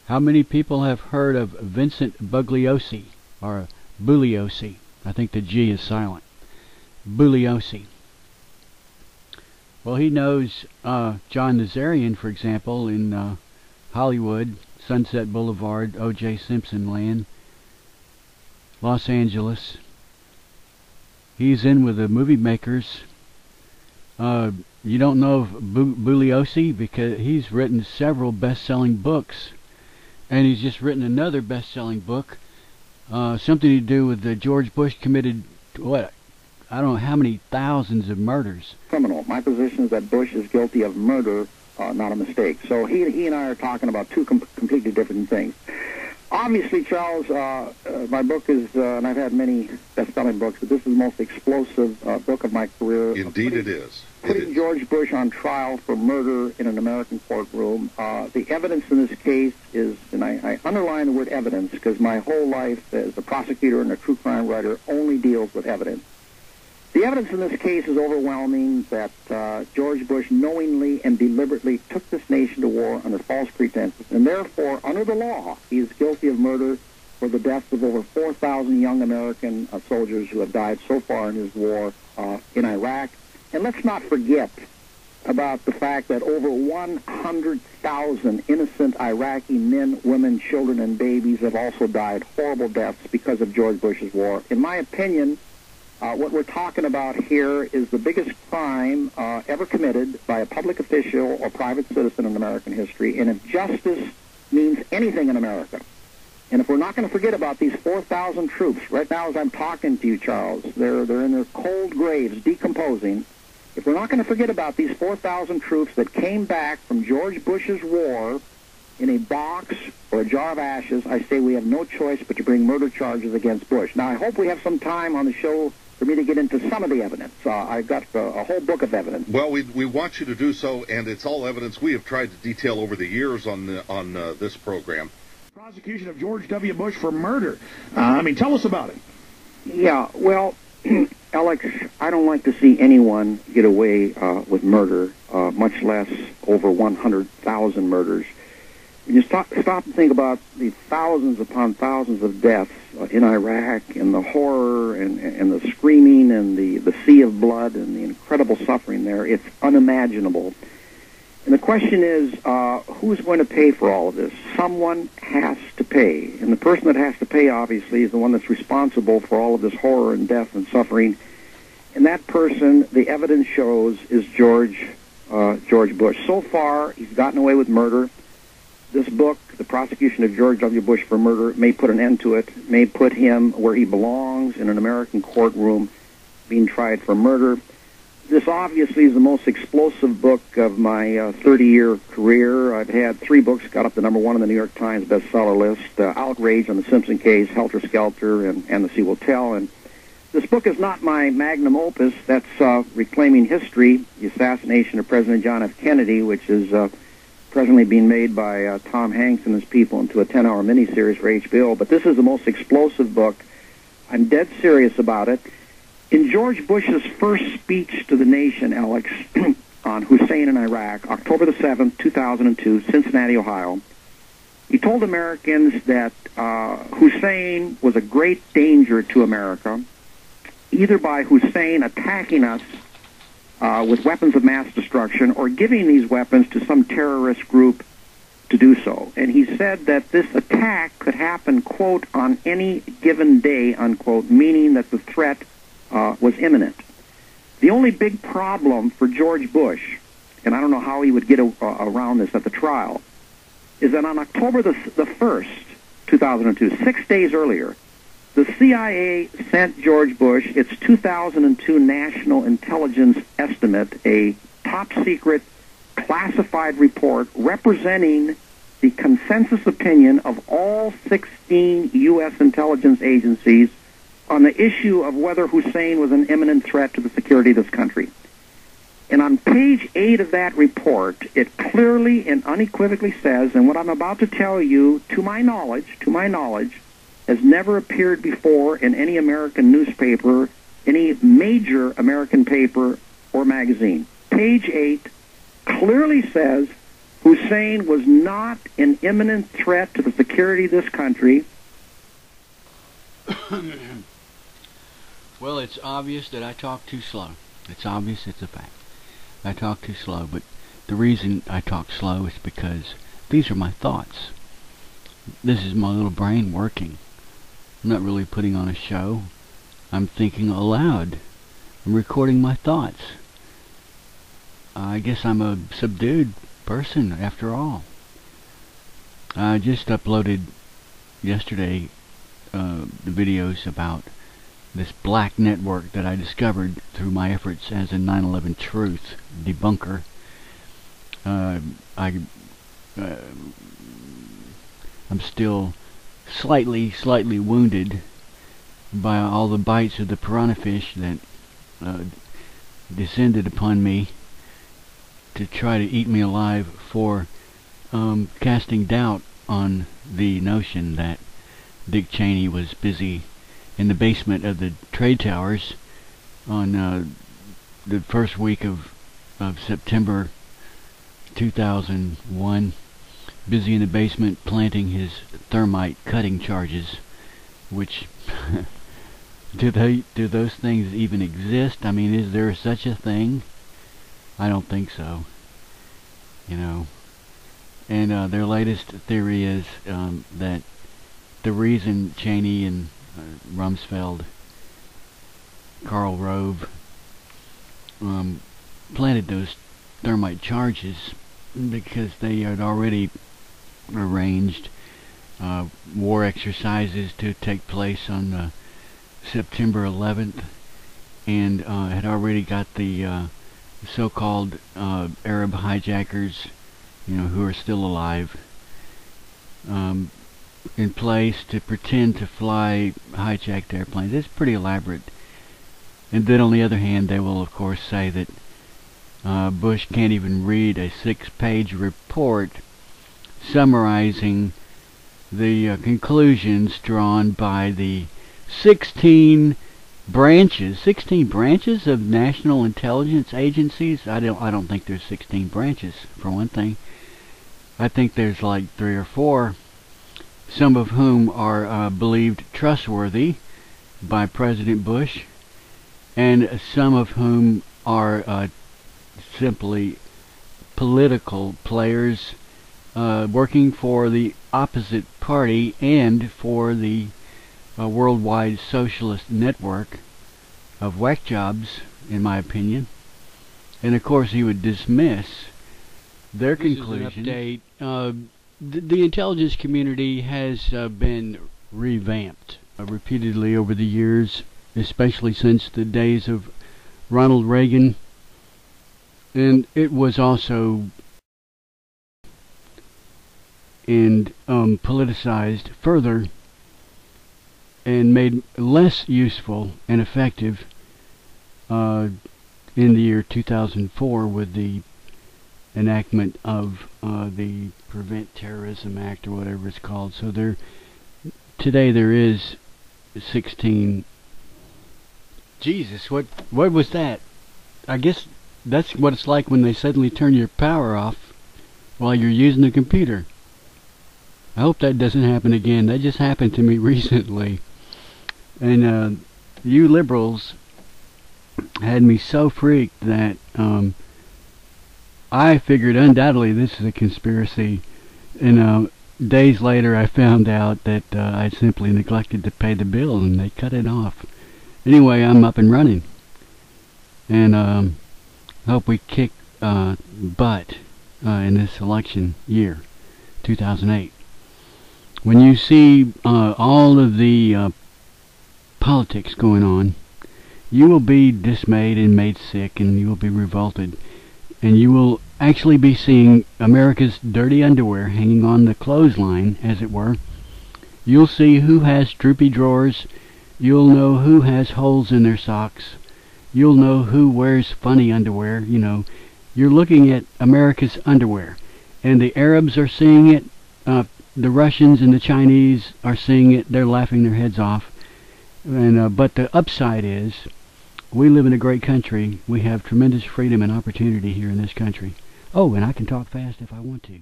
How many people have heard of Vincent Bugliosi, or Bugliosi? I think the G is silent. Bugliosi. Well, he knows John Nazarian, for example, in Hollywood, Sunset Boulevard, O.J. Simpson land, Los Angeles. He's in with the movie makers. You don't know of Bugliosi because he's written several best-selling books, and he's just written another best-selling book, something to do with George Bush committed, what, I don't know how many thousands of murders. Criminal. My position is that Bush is guilty of murder, not a mistake. So he and I are talking about two completely different things. Obviously, Charles, my book is, and I've had many best-selling books, but this is the most explosive book of my career. Indeed it is. Putting George Bush on trial for murder in an American courtroom. The evidence in this case is, and I underline the word evidence because my whole life as a prosecutor and a true crime writer only deals with evidence. The evidence in this case is overwhelming that George Bush knowingly and deliberately took this nation to war under false pretenses, and therefore, under the law, he is guilty of murder for the deaths of over 4,000 young American soldiers who have died so far in his war in Iraq. And let's not forget about the fact that over 100,000 innocent Iraqi men, women, children, and babies have also died horrible deaths because of George Bush's war. In my opinion, what we're talking about here is the biggest crime ever committed by a public official or private citizen in American history. And if justice means anything in America, and if we're not going to forget about these 4,000 troops, right now as I'm talking to you, Charles, they're in their cold graves decomposing. If we're not going to forget about these 4,000 troops that came back from George Bush's war in a box or a jar of ashes, I say we have no choice but to bring murder charges against Bush. Now, I hope we have some time on the show for me to get into some of the evidence. I've got a whole book of evidence. Well, we want you to do so, and it's all evidence we have tried to detail over the years on this program. Prosecution of George W. Bush for murder. Tell us about it. Yeah, well, Alex, I don't like to see anyone get away with murder, much less over 100,000 murders. When you stop and think about the thousands upon thousands of deaths in Iraq, and the horror and the screaming and the sea of blood and the incredible suffering there, it's unimaginable. And the question is, who's going to pay for all of this? Someone has to pay. And the person that has to pay, obviously, is the one that's responsible for all of this horror and death and suffering. And that person, the evidence shows, is George Bush. So far, he's gotten away with murder. This book, The Prosecution of George W. Bush for Murder, may put an end to it, may put him where he belongs in an American courtroom being tried for murder. This obviously is the most explosive book of my 30-year career. I've had 3 books, got up to #1 on the New York Times bestseller list, Outrage on the Simpson Case, Helter Skelter, and The Sea Will Tell. And this book is not my magnum opus. That's Reclaiming History, the Assassination of President John F. Kennedy, which is presently being made by Tom Hanks and his people into a 10-hour miniseries for HBO. But this is the most explosive book. I'm dead serious about it. In George Bush's first speech to the nation, Alex, on Hussein in Iraq, October the 7th, 2002, Cincinnati, Ohio, he told Americans that Hussein was a great danger to America, either by Hussein attacking us with weapons of mass destruction or giving these weapons to some terrorist group to do so. And he said that this attack could happen, quote, on any given day, unquote, meaning that the threat was imminent. The only big problem for George Bush, and I don't know how he would get around this at the trial, is that on October the 1st, 2002, 6 days earlier, the CIA sent George Bush its 2002 National Intelligence Estimate, a top-secret classified report representing the consensus opinion of all 16 U.S. intelligence agencies on the issue of whether Hussein was an imminent threat to the security of this country. And on page 8 of that report, it clearly and unequivocally says, and what I'm about to tell you, to my knowledge, has never appeared before in any American newspaper, any major American paper or magazine. Page 8 clearly says Hussein was not an imminent threat to the security of this country. Well, it's obvious that I talk too slow. It's obvious, it's a fact. I talk too slow, but the reason I talk slow is because these are my thoughts. This is my little brain working. I'm not really putting on a show. I'm thinking aloud. I'm recording my thoughts. I guess I'm a subdued person after all. I just uploaded yesterday the videos about this black network that I discovered through my efforts as a 9/11 truth debunker. I'm still slightly wounded by all the bites of the piranha fish that descended upon me to try to eat me alive for casting doubt on the notion that Dick Cheney was busy in the basement of the trade towers on the first week of September 2001, busy in the basement planting his thermite cutting charges, which do those things even exist? I mean, is there such a thing? I don't think so. You know, and their latest theory is that the reason Cheney and Rumsfeld, Karl Rove, planted those thermite charges because they had already arranged war exercises to take place on September 11th, and had already got the so-called Arab hijackers, you know, who are still alive, in place to pretend to fly hijacked airplanes. It's pretty elaborate. And then on the other hand, they will of course say that Bush can't even read a 6-page report summarizing the conclusions drawn by the 16 branches of national intelligence agencies. I don't think there's 16 branches, for one thing. I think there's like 3 or 4, some of whom are believed trustworthy by President Bush, and some of whom are simply political players working for the opposite party and for the worldwide socialist network of whack jobs, in my opinion. And of course he would dismiss their conclusion. Update. The intelligence community has been revamped repeatedly over the years, especially since the days of Ronald Reagan, and it was also politicized further and made less useful and effective in the year 2004 with the enactment of the Prevent Terrorism Act, or whatever it's called. So today there is 16. Jesus, what was that? I guess that's what it's like when they suddenly turn your power off while you're using the computer. I hope that doesn't happen again. That just happened to me recently. And you liberals had me so freaked that I figured undoubtedly this is a conspiracy. And days later I found out that I simply neglected to pay the bill and they cut it off. Anyway, I'm up and running. And hope we kick butt in this election year, 2008. When you see all of the politics going on, you will be dismayed and made sick, and you will be revolted, and you will actually be seeing America's dirty underwear hanging on the clothesline, as it were. You'll see who has droopy drawers. You'll know who has holes in their socks. You'll know who wears funny underwear. You know, you're looking at America's underwear, and the Arabs are seeing it. The Russians and the Chinese are seeing it. They're laughing their heads off. And but the upside is, we live in a great country. We have tremendous freedom and opportunity here in this country. Oh, and I can talk fast if I want to.